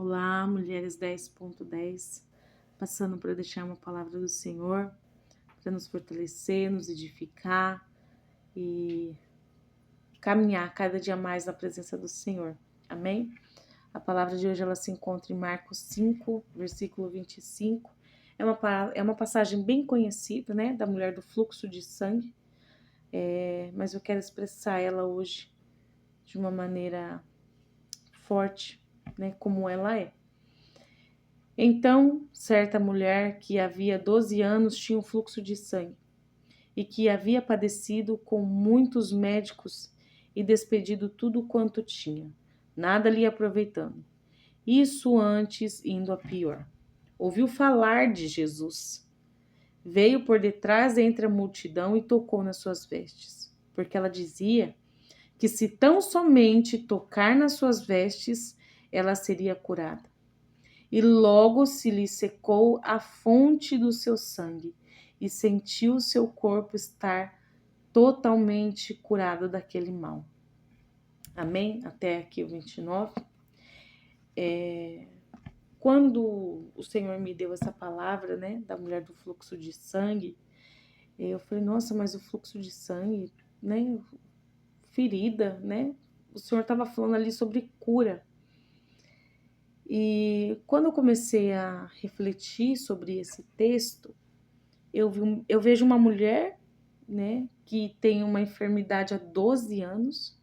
Olá, Mulheres 10.10, passando para deixar uma palavra do Senhor, para nos fortalecer, nos edificar e caminhar cada dia mais na presença do Senhor. Amém? A palavra de hoje ela se encontra em Marcos 5, versículo 25. É uma passagem bem conhecida, né, da mulher do fluxo de sangue, mas eu quero expressar ela hoje de uma maneira forte, né, como ela é. Então, certa mulher que havia 12 anos tinha um fluxo de sangue e que havia padecido com muitos médicos e despedido tudo quanto tinha, nada lhe aproveitando. Isso antes indo a pior. Ouviu falar de Jesus. Veio por detrás entre a multidão e tocou nas suas vestes, porque ela dizia que se tão somente tocar nas suas vestes, ela seria curada. E logo se lhe secou a fonte do seu sangue, e sentiu seu corpo estar totalmente curado daquele mal. Amém? Até aqui o 29. Quando o Senhor me deu essa palavra, né, da mulher do fluxo de sangue, eu falei, nossa, mas o fluxo de sangue, né, ferida, né? O Senhor estava falando ali sobre cura. E quando eu comecei a refletir sobre esse texto, eu vejo uma mulher, né, que tem uma enfermidade há 12 anos.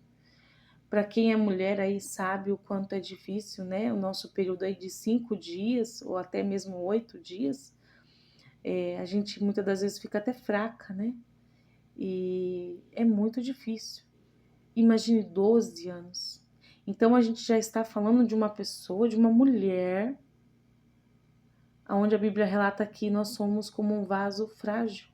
Para quem é mulher aí sabe o quanto é difícil, né? O nosso período aí de 5 dias ou até mesmo 8 dias, a gente muitas das vezes fica até fraca, né? E é muito difícil. Imagine 12 anos. Então a gente já está falando de uma pessoa, de uma mulher, onde a Bíblia relata que nós somos como um vaso frágil.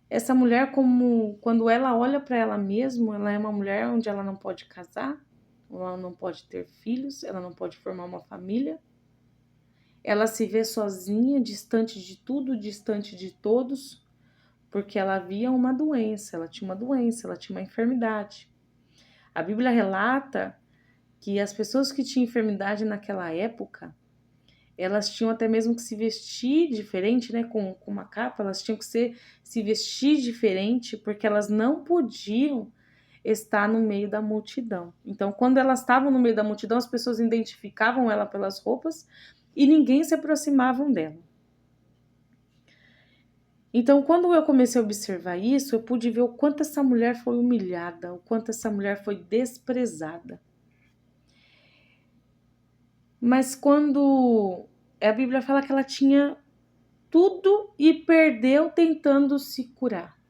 Essa mulher, como quando ela olha para ela mesma, ela é uma mulher onde ela não pode casar, ela não pode ter filhos, ela não pode formar uma família. Ela se vê sozinha, distante de tudo, distante de todos, porque ela havia uma doença, ela tinha uma enfermidade. A Bíblia relata que as pessoas que tinham enfermidade naquela época, elas tinham até mesmo que se vestir diferente, né, com uma capa, elas tinham que se vestir diferente, porque elas não podiam estar no meio da multidão. Então, quando elas estavam no meio da multidão, as pessoas identificavam ela pelas roupas e ninguém se aproximava dela. Então, quando eu comecei a observar isso, eu pude ver o quanto essa mulher foi humilhada, o quanto essa mulher foi desprezada. Mas quando a Bíblia fala que ela tinha tudo e perdeu tentando se curar.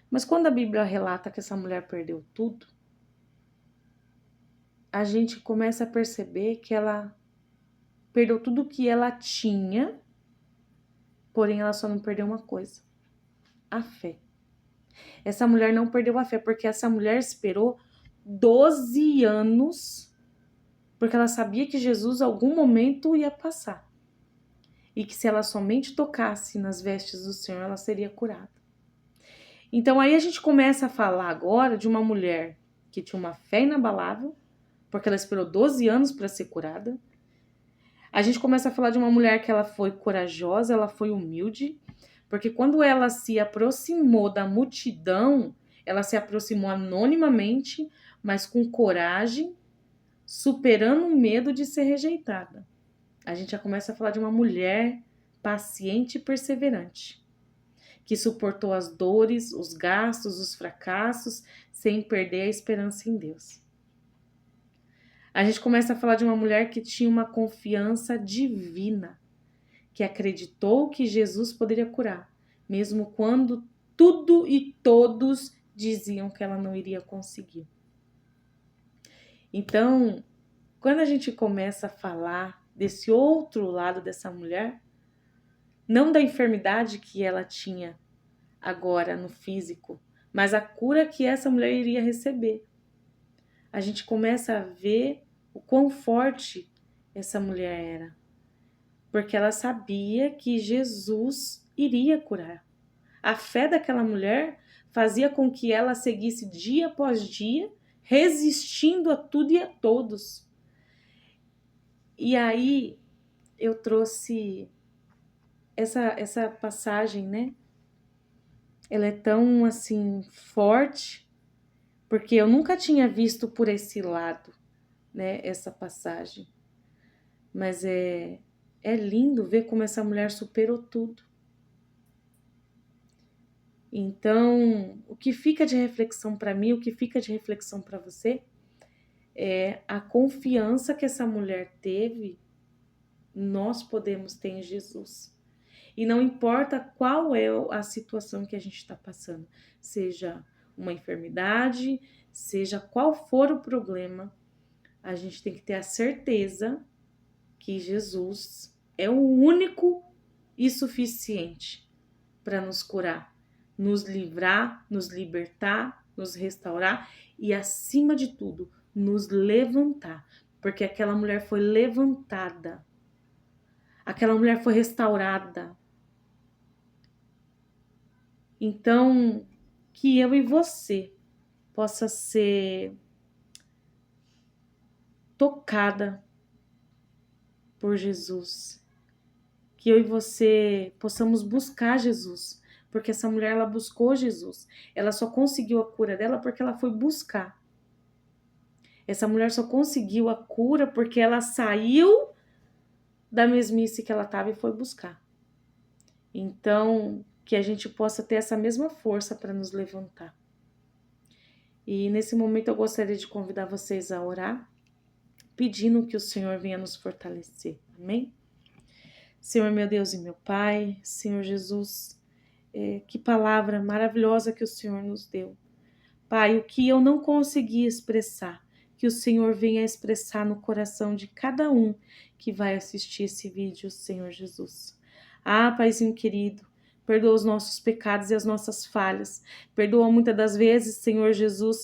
Mas quando a Bíblia relata que essa mulher perdeu tudo, a gente começa a perceber que ela perdeu tudo que ela tinha, porém ela só não perdeu uma coisa: a fé. Essa mulher não perdeu a fé, porque essa mulher esperou 12 anos, porque ela sabia que Jesus em algum momento ia passar. E que se ela somente tocasse nas vestes do Senhor, ela seria curada. Então aí a gente começa a falar agora de uma mulher que tinha uma fé inabalável, porque ela esperou 12 anos para ser curada. A gente começa a falar de uma mulher que ela foi corajosa, ela foi humilde, porque quando ela se aproximou da multidão, ela se aproximou anonimamente, mas com coragem, superando o medo de ser rejeitada. A gente já começa a falar de uma mulher paciente e perseverante, que suportou as dores, os gastos, os fracassos, sem perder a esperança em Deus. A gente começa a falar de uma mulher que tinha uma confiança divina, que acreditou que Jesus poderia curar, mesmo quando tudo e todos diziam que ela não iria conseguir. Então, quando a gente começa a falar desse outro lado dessa mulher, não da enfermidade que ela tinha agora no físico, mas a cura que essa mulher iria receber, a gente começa a ver o quão forte essa mulher era, porque ela sabia que Jesus iria curar. A fé daquela mulher fazia com que ela seguisse dia após dia, resistindo a tudo e a todos. E aí eu trouxe essa passagem, né? Ela é tão assim forte, porque eu nunca tinha visto por esse lado, né? Essa passagem. Mas é lindo ver como essa mulher superou tudo. Então, o que fica de reflexão para mim, o que fica de reflexão para você, é a confiança que essa mulher teve, nós podemos ter em Jesus. E não importa qual é a situação que a gente está passando, seja uma enfermidade, seja qual for o problema, a gente tem que ter a certeza que Jesus é o único e suficiente para nos curar, nos livrar, nos libertar, nos restaurar e, acima de tudo, nos levantar. Porque aquela mulher foi levantada, aquela mulher foi restaurada. Então, que eu e você possa ser tocada por Jesus. Que eu e você possamos buscar Jesus. Porque essa mulher, ela buscou Jesus. Ela só conseguiu a cura dela porque ela foi buscar. Essa mulher só conseguiu a cura porque ela saiu da mesmice que ela estava e foi buscar. Então, que a gente possa ter essa mesma força para nos levantar. E nesse momento eu gostaria de convidar vocês a orar, pedindo que o Senhor venha nos fortalecer. Amém? Senhor, meu Deus e meu Pai, Senhor Jesus, que palavra maravilhosa que o Senhor nos deu. Pai, o que eu não consegui expressar, que o Senhor venha expressar no coração de cada um que vai assistir esse vídeo, Senhor Jesus. Ah, Paizinho querido, perdoa os nossos pecados e as nossas falhas. Perdoa muitas das vezes, Senhor Jesus,